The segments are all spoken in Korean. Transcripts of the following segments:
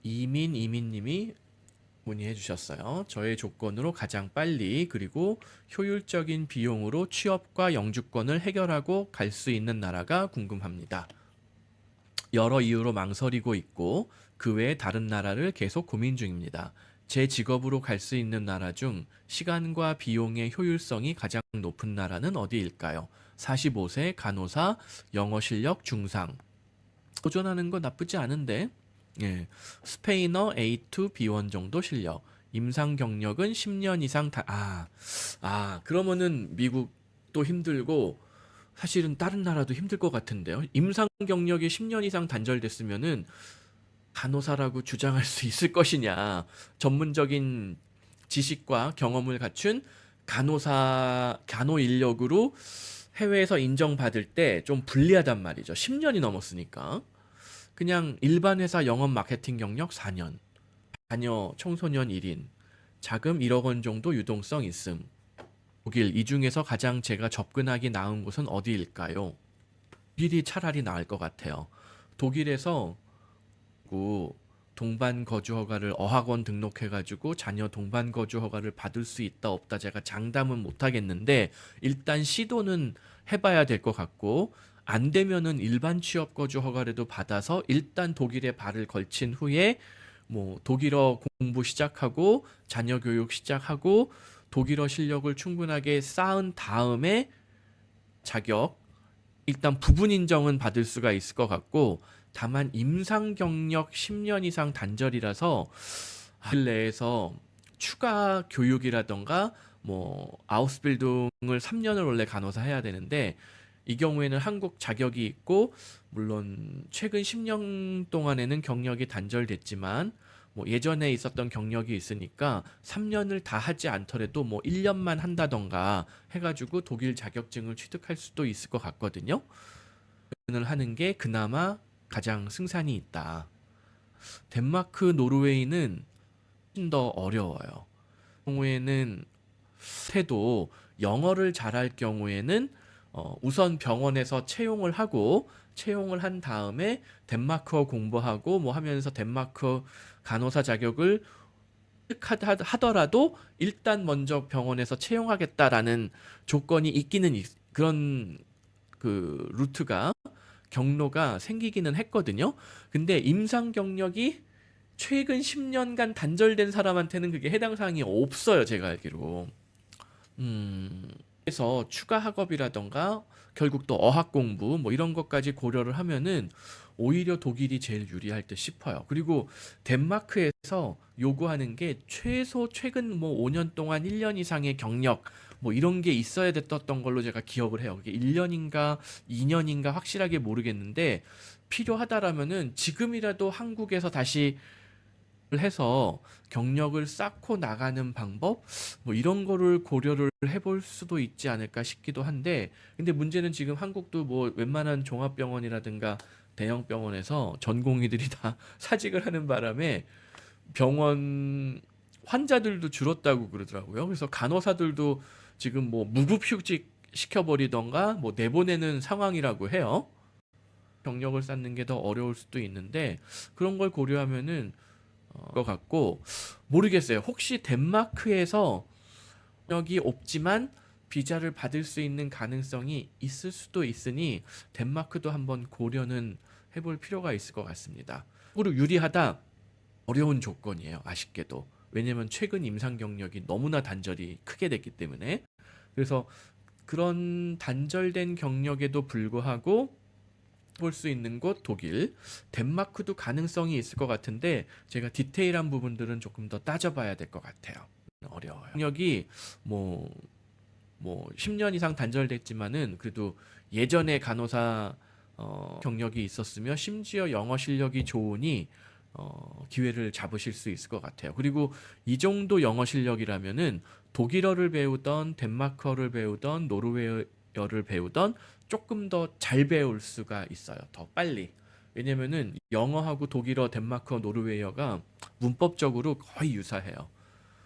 이민님이 문의해 주셨어요. 저의 조건으로 가장 빨리 그리고 효율적인 비용으로 취업과 영주권을 해결하고 갈 수 있는 나라가 궁금합니다. 여러 이유로 망설이고 있고 그 외에 다른 나라를 계속 고민 중입니다. 제 직업으로 갈 수 있는 나라 중 시간과 비용의 효율성이 가장 높은 나라는 어디일까요? 45세, 간호사, 영어 실력 중상. 도전하는 거 나쁘지 않은데, 예. 스페인어 A2, B1 정도 실력. 임상 경력은 10년 이상 그러면은 미국도 힘들고, 사실은 다른 나라도 힘들 것 같은데요. 임상 경력이 10년 이상 단절됐으면은 간호사라고 주장할 수 있을 것이냐. 전문적인 지식과 경험을 갖춘 간호 인력으로 해외에서 인정받을 때 좀 불리하단 말이죠. 10년이 넘었으니까. 그냥 일반 회사 영업 마케팅 경력 4년, 자녀 청소년 1인, 자금 1억 원 정도 유동성 있음. 독일, 이 중에서 가장 제가 접근하기 나은 곳은 어디일까요? 독일이 차라리 나을 것 같아요. 독일에서 동반 거주 허가를 어학원 등록해가지고 자녀 동반 거주 허가를 받을 수 있다 없다 제가 장담은 못 하겠는데 일단 시도는 해봐야 될 것 같고 안 되면은 일반 취업 거주 허가라도 받아서 일단 독일에 발을 걸친 후에 뭐 독일어 공부 시작하고 자녀 교육 시작하고 독일어 실력을 충분하게 쌓은 다음에 자격 일단 부분 인정은 받을 수가 있을 것 같고 다만 임상 경력 10년 이상 단절이라서 내에서 추가 교육이라던가 뭐 아우스빌딩을 3년을 원래 간호사 해야 되는데 이 경우에는 한국 자격이 있고 물론 최근 10년 동안에는 경력이 단절됐지만 뭐 예전에 있었던 경력이 있으니까 3년을 다 하지 않더라도 뭐 1년만 한다던가 해가지고 독일 자격증을 취득할 수도 있을 것 같거든요. 을 하는 게 그나마 가장 승산이 있다. 덴마크, 노르웨이는 훨씬 더 어려워요. 경우에는 태도 영어를 잘할 경우에는 우선 병원에서 채용을 한 다음에 덴마크어 공부하고 뭐 하면서 덴마크 간호사 자격을 하더라도 일단 먼저 병원에서 채용하겠다라는 조건이 그런 그 루트가 경로가 생기기는 했거든요. 근데 임상 경력이 최근 10년간 단절된 사람한테는 그게 해당 사항이 없어요, 제가 알기로. 그래서 추가 학업이라던가 결국 또 어학 공부 뭐 이런 것까지 고려를 하면은 오히려 독일이 제일 유리할 듯 싶어요. 그리고 덴마크에서 요구하는 게 최소 최근 뭐 5년 동안 1년 이상의 경력 뭐 이런 게 있어야 됐던 걸로 제가 기억을 해요. 그게 1년인가 2년인가 확실하게 모르겠는데 필요하다라면은 지금이라도 한국에서 다시 해서 경력을 쌓고 나가는 방법 뭐 이런 거를 고려를 해볼 수도 있지 않을까 싶기도 한데 근데 문제는 지금 한국도 뭐 웬만한 종합병원이라든가 대형 병원에서 전공의들이 다 사직을 하는 바람에 병원 환자들도 줄었다고 그러더라고요. 그래서 간호사들도 지금 뭐 무급휴직 시켜버리던가 뭐 내보내는 상황이라고 해요. 경력을 쌓는 게 더 어려울 수도 있는데 그런 걸 고려하면은 것 같고 모르겠어요. 혹시 덴마크에서 경력이 없지만 비자를 받을 수 있는 가능성이 있을 수도 있으니 덴마크도 한번 고려는 해볼 필요가 있을 것 같습니다. 그리고 유리하다 어려운 조건이에요. 아쉽게도. 왜냐면 최근 임상 경력이 너무나 단절이 크게 됐기 때문에 그래서 그런 단절된 경력에도 불구하고 볼 수 있는 곳 독일, 덴마크도 가능성이 있을 것 같은데 제가 디테일한 부분들은 조금 더 따져봐야 될 것 같아요. 어려워요. 경력이 뭐 10년 이상 단절됐지만은 그래도 예전에 간호사 경력이 있었으며 심지어 영어 실력이 좋으니 기회를 잡으실 수 있을 것 같아요. 그리고 이 정도 영어 실력이라면은 독일어를 배우던 덴마크어를 배우던 노르웨어를 배우던 조금 더 잘 배울 수가 있어요. 더 빨리. 왜냐면은 영어하고 독일어, 덴마크어, 노르웨어가 문법적으로 거의 유사해요.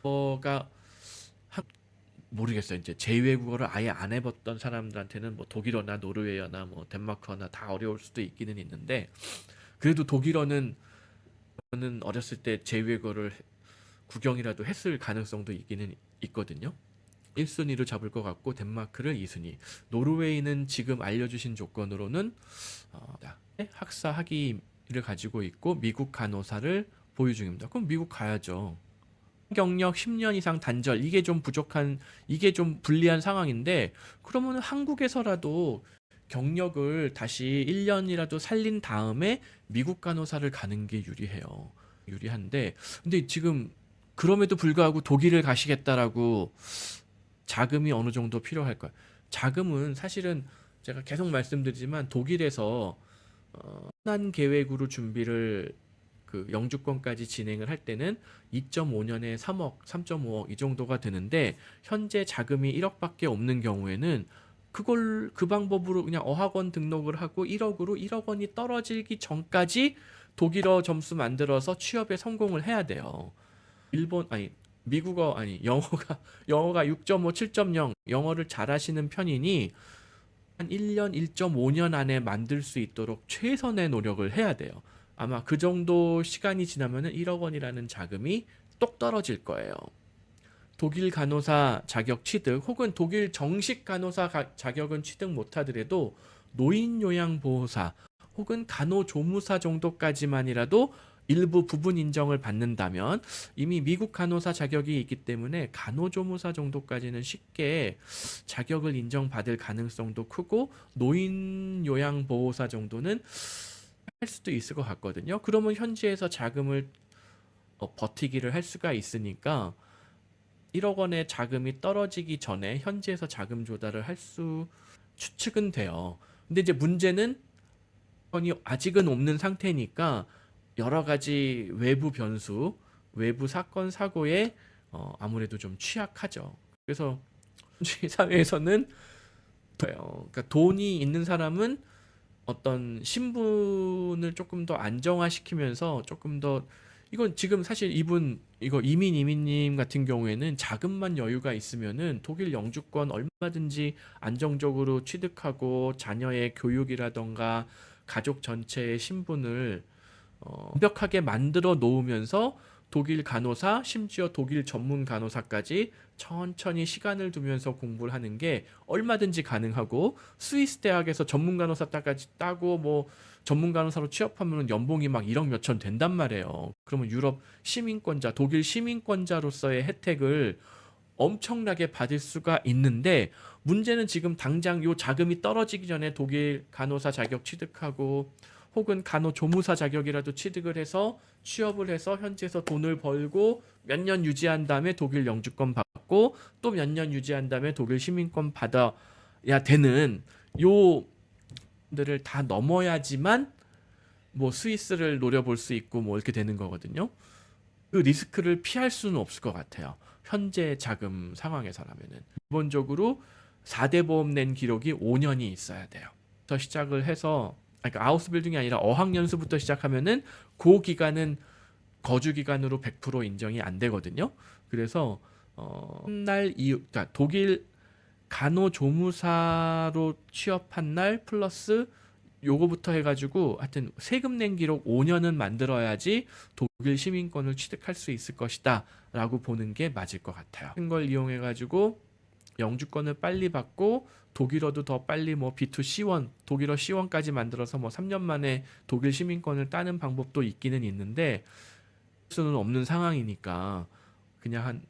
뭐가 모르겠어요. 이제 제2외국어를 아예 안 해봤던 사람들한테는 뭐 독일어나 노르웨어나 뭐 덴마크어나 다 어려울 수도 있기는 있는데 그래도 독일어는 저는 어렸을 때 제외고를 구경이라도 했을 가능성도 있기는 있거든요. 1순위로 잡을 것 같고 덴마크를 2순위. 노르웨이는 지금 알려주신 조건으로는 학사 학위를 가지고 있고 미국 간호사를 보유 중입니다. 그럼 미국 가야죠. 경력 10년 이상 단절, 이게 좀 부족한, 이게 좀 불리한 상황인데, 그러면 한국에서라도 경력을 다시 1년이라도 살린 다음에 미국 간호사를 가는 게 유리해요. 유리한데, 근데 지금 그럼에도 불구하고 독일을 가시겠다라고 자금이 어느 정도 필요할 거야. 자금은 사실은 제가 계속 말씀드리지만 독일에서 현안 계획으로 준비를 그 영주권까지 진행을 할 때는 2.5년에 3억, 3.5억 이 정도가 드는데 현재 자금이 1억밖에 없는 경우에는 그걸 그 방법으로 그냥 어학원 등록을 하고 1억으로 1억 원이 떨어지기 전까지 독일어 점수 만들어서 취업에 성공을 해야 돼요. 일본 아니 미국어 아니 영어가 6.5, 7.0 영어를 잘하시는 편이니 한 1년, 1.5년 안에 만들 수 있도록 최선의 노력을 해야 돼요. 아마 그 정도 시간이 지나면은 1억 원이라는 자금이 똑 떨어질 거예요. 독일 간호사 자격 취득 혹은 독일 정식 간호사 자격은 취득 못하더라도 노인요양보호사 혹은 간호조무사 정도까지만이라도 일부 부분 인정을 받는다면 이미 미국 간호사 자격이 있기 때문에 간호조무사 정도까지는 쉽게 자격을 인정받을 가능성도 크고 노인요양보호사 정도는 할 수도 있을 것 같거든요. 그러면 현지에서 자금을 버티기를 할 수가 있으니까 1억 원의 자금이 떨어지기 전에 현지에서 자금 조달을 할 수 추측은 돼요. 근데 이제 문제는 아직은 없는 상태니까 여러 가지 외부 변수, 외부 사건 사고에 아무래도 좀 취약하죠. 그래서 사회에서는 그러니까 돈이 있는 사람은 어떤 신분을 조금 더 안정화시키면서 조금 더 이건 지금 사실 이거 이민님 같은 경우에는 자금만 여유가 있으면은 독일 영주권 얼마든지 안정적으로 취득하고 자녀의 교육이라던가 가족 전체의 신분을 완벽하게 만들어 놓으면서 독일 간호사, 심지어 독일 전문 간호사까지 천천히 시간을 두면서 공부를 하는 게 얼마든지 가능하고 스위스 대학에서 전문 간호사 따고 뭐 전문 간호사로 취업하면 연봉이 막 1억 몇천 된단 말이에요. 그러면 유럽 시민권자, 독일 시민권자로서의 혜택을 엄청나게 받을 수가 있는데 문제는 지금 당장 요 자금이 떨어지기 전에 독일 간호사 자격 취득하고 혹은 간호조무사 자격이라도 취득을 해서 취업을 해서 현지에서 돈을 벌고 몇 년 유지한 다음에 독일 영주권 받고 또 몇 년 유지한 다음에 독일 시민권 받아야 되는 요들을 다 넘어야지만 뭐 스위스를 노려볼 수 있고 뭐 이렇게 되는 거거든요. 그 리스크를 피할 수는 없을 것 같아요. 현재 자금 상황에서라면은 기본적으로 4대 보험 낸 기록이 5년이 있어야 돼요. 더 시작을 해서 그러니까 아우스 빌딩이 아니라 어학연수부터 시작하면은 그 기간은 거주 기간으로 100% 인정이 안 되거든요. 그래서 그러니까 독일 간호조무사로 취업한 날 플러스 요거부터 해가지고 하여튼 세금 낸 기록 5년은 만들어야지 독일 시민권을 취득할 수 있을 것이다 라고 보는 게 맞을 것 같아요. 그걸 이용해가지고 영주권을 빨리 받고 독일어도 더 빨리 뭐 B2C1 독일어 C1까지 만들어서 뭐 3년 만에 독일 시민권을 따는 방법도 있기는 있는데 수는 없는 상황이니까 그냥 한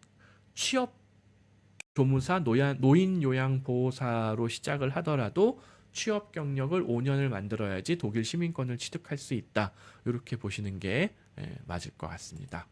취업 조무사 노인 요양 보호사로 시작을 하더라도 취업 경력을 5년을 만들어야지 독일 시민권을 취득할 수 있다. 이렇게 보시는 게 맞을 것 같습니다.